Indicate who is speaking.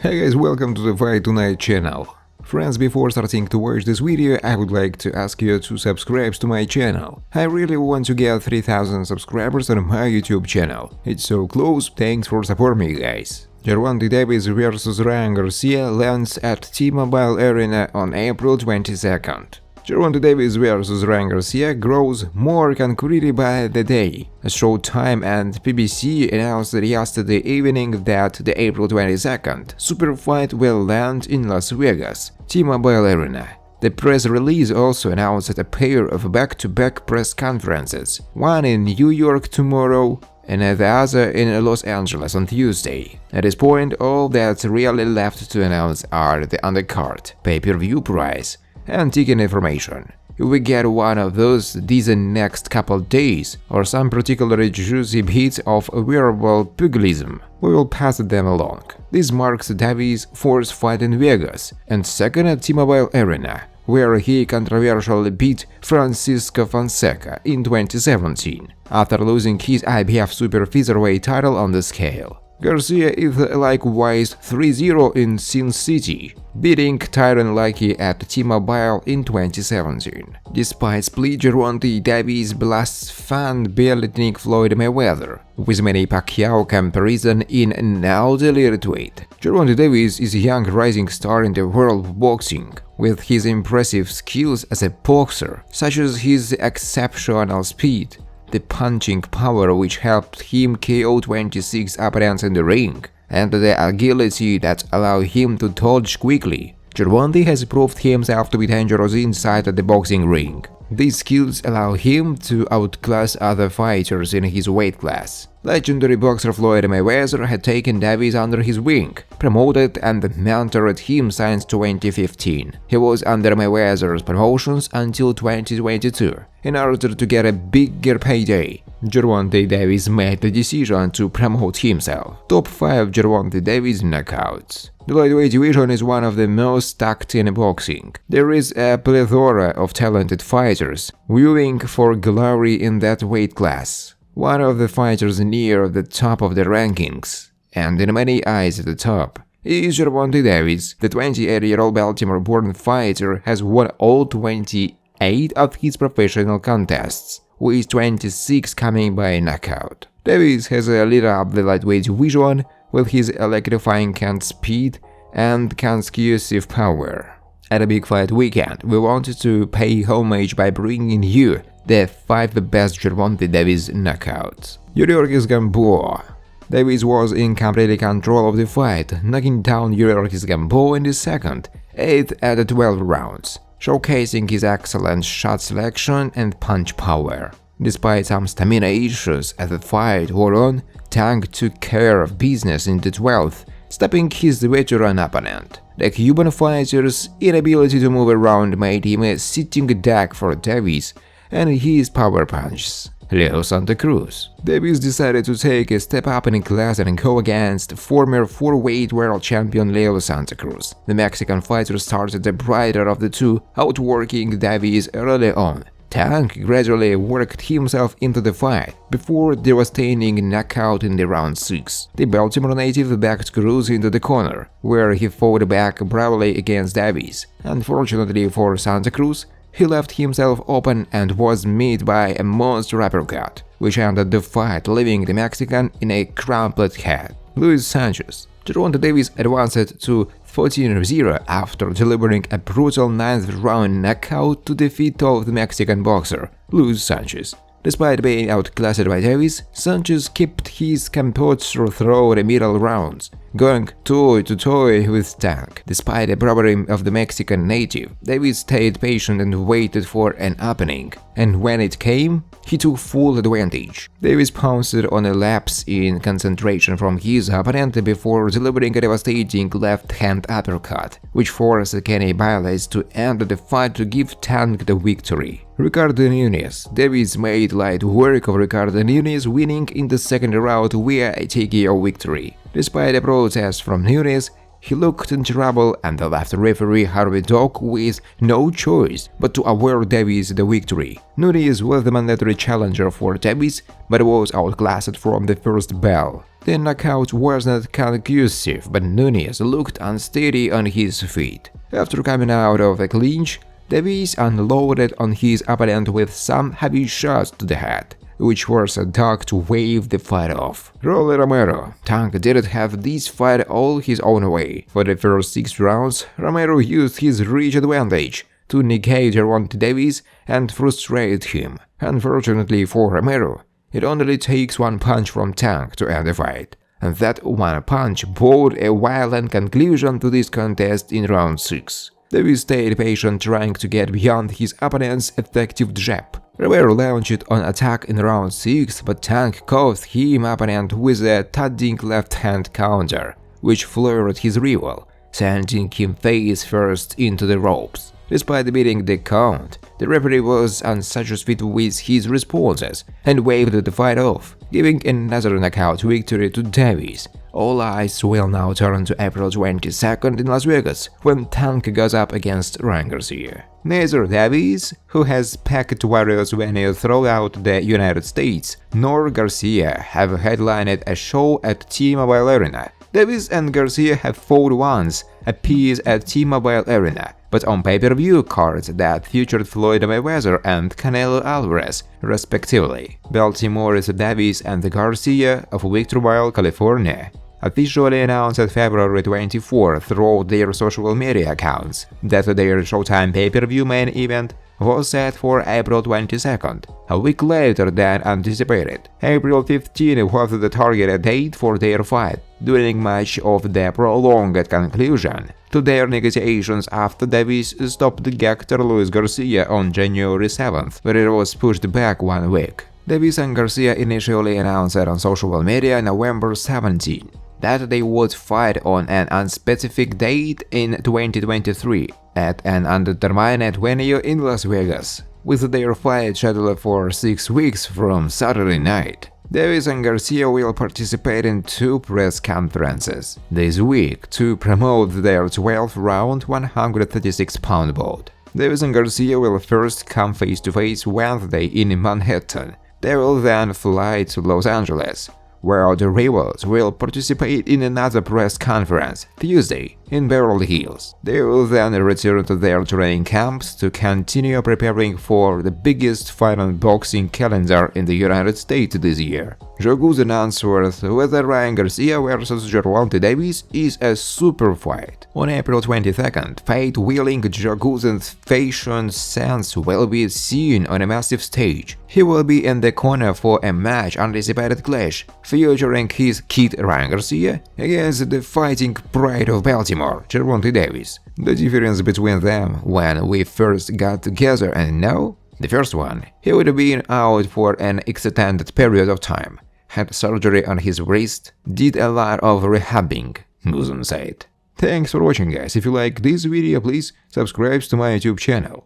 Speaker 1: Hey guys, welcome to the Fight Tonight channel. Friends, before starting to watch this video, I would like to ask you to subscribe to my channel. I really want to get 3000 subscribers on my YouTube channel. It's so close, thanks for supporting me, guys. Gervonta Davis vs Ryan Garcia lands at T-Mobile Arena on April 22nd. Tyrone Davis vs Ryan Garcia grows more concretely by the day. Showtime and PBC announced yesterday evening that the April 22nd superfight will land in Las Vegas, T-Mobile Arena. The press release also announced a pair of back-to-back press conferences, one in New York tomorrow and the other in Los Angeles on Tuesday. At this point, all that's really left to announce are the undercard, pay-per-view price, and ticket information. If we get one of those these next couple days, or some particularly juicy bits of wearable pugilism, we will pass them along. This marks Davis' fourth fight in Vegas, and second at T-Mobile Arena, where he controversially beat Francisco Fonseca in 2017, after losing his IBF super featherweight title on the scale. Garcia is likewise 3-0 in Sin City, beating Tyrone Luckey at T-Mobile in 2017. Despite split, Gervonta Davis blasts fan beating Floyd Mayweather, with Manny Pacquiao comparison in now deleted tweet. Gervonta Davis is a young rising star in the world of boxing, with his impressive skills as a boxer, such as his exceptional speed, the punching power which helped him KO 26 opponents in the ring, and the agility that allowed him to dodge quickly. Gervonta has proved himself to be dangerous inside the boxing ring. These skills allow him to outclass other fighters in his weight class. Legendary boxer Floyd Mayweather had taken Davis under his wing, promoted and mentored him since 2015. He was under Mayweather's promotions until 2022. In order to get a bigger payday, Gervonta Davis made the decision to promote himself. Top 5 Gervonta Davis knockouts. The lightweight division is one of the most stacked in boxing. There is a plethora of talented fighters vying for glory in that weight class. One of the fighters near the top of the rankings, and in many eyes at the top, is Gervonta Davis. The 28-year-old Baltimore-born fighter has won all 28 of his professional contests, with 26 coming by knockout. Davis has lit up the lightweight division with his electrifying hand speed and concussive power. At a big fight weekend, we wanted to pay homage by bringing you the 5 best Gervonta Davis knockouts. Yuriorkis Gamboa. Davis was in complete control of the fight, knocking down Yuriorkis Gamboa in the second, 8th and 12 rounds, showcasing his excellent shot selection and punch power. Despite some stamina issues as the fight wore on, Tank took care of business in the 12th, stopping his veteran opponent. The Cuban fighter's inability to move around made him a sitting duck for Davis and his power punches. Leo Santa Cruz. Davis decided to take a step up in class and go against former 4-weight world champion Leo Santa Cruz. The Mexican fighter started the brighter of the two, outworking Davis early on. Tank gradually worked himself into the fight, before devastating knockout in the round 6. The Baltimore native backed Cruz into the corner, where he fought back bravely against Davis. Unfortunately for Santa Cruz, he left himself open and was met by a monster uppercut, which ended the fight, leaving the Mexican in a crumpled head. Luis Sanchez. Gervonta Davis advanced to 14-0 after delivering a brutal 9th-round knockout to defeat the Mexican boxer, Luis Sanchez. Despite being outclassed by Davis, Sanchez kept his composure through the middle rounds, going toe-to-toe with Tank. Despite the bravery of the Mexican native, Davis stayed patient and waited for an opening, and when it came, he took full advantage. Davis pounced on a lapse in concentration from his opponent before delivering a devastating left-hand uppercut, which forced Kenny Bailey to end the fight to give Tank the victory. Ricardo Nunes. Davis made light work of Ricardo Nunes, winning in the second round via a TKO victory. Despite a protest from Nunes, he looked in trouble and left referee Harvey Dock with no choice but to award Davis the victory. Nunes was the mandatory challenger for Davis, but was outclassed from the first bell. The knockout was not conclusive, but Nunes looked unsteady on his feet. After coming out of a clinch, Davis unloaded on his opponent with some heavy shots to the head, which forced Tank to wave the fight off. Rolly Romero. Tank didn't have this fight all his own way. For the first 6 rounds, Romero used his reach advantage to negate Gervonta Davis and frustrate him. Unfortunately for Romero, it only takes one punch from Tank to end the fight, and that one punch brought a violent conclusion to this contest in round 6. Davis stayed patient, trying to get beyond his opponent's effective jab. Romero launched on attack in round 6, but Tank caught him opponent with a thudding left-hand counter, which floored his rival, sending him face first into the ropes. Despite beating the count, the referee was unsatisfied with his responses and waved the fight off, giving another knockout victory to Davis. All eyes will now turn to April 22nd in Las Vegas, when Tank goes up against Garcia. Neither Davis, who has packed warriors venues throughout the United States, nor Garcia have headlined a show at T-Mobile Arena. Davis and Garcia have fought once apiece at T-Mobile Arena, but on pay-per-view cards that featured Floyd Mayweather and Canelo Alvarez, respectively. Baltimore's Davis and Garcia of Victorville, California, officially announced February 24 through their social media accounts that their Showtime pay-per-view main event was set for April 22nd, a week later than anticipated. April 15 was the targeted date for their fight, during much of the prolonged conclusion to their negotiations after Davis stopped actor Luis Garcia on January 7th, but it was pushed back 1 week. Davis and Garcia initially announced on social media November 17 that they would fight on an unspecific date in 2023 at an undetermined venue in Las Vegas, with their fight scheduled for 6 weeks from Saturday night. Davis and Garcia will participate in 2 press conferences this week to promote their 12th round 136-pound bout. Davis and Garcia will first come face-to-face Wednesday in Manhattan. They will then fly to Los Angeles, where the rivals will participate in another press conference Tuesday in Beverly Hills. They will then return to their training camps to continue preparing for the biggest fight on boxing calendar in the United States this year. Joe Gooden answered whether Garcia vs Gervonta Davis is a super fight. On April 22nd, fate-willing Joe Gooden's fashion sense will be seen on a massive stage. He will be in the corner for a much-anticipated clash, featuring his kid Garcia against the fighting pride of Baltimore, Gervonta Davis. The difference between them when we first got together and now? The first one, he would have been out for an extended period of time, had surgery on his wrist, did a lot of rehabbing, Gooden said. Thanks for watching, guys. If you like this video, please subscribe to my YouTube channel.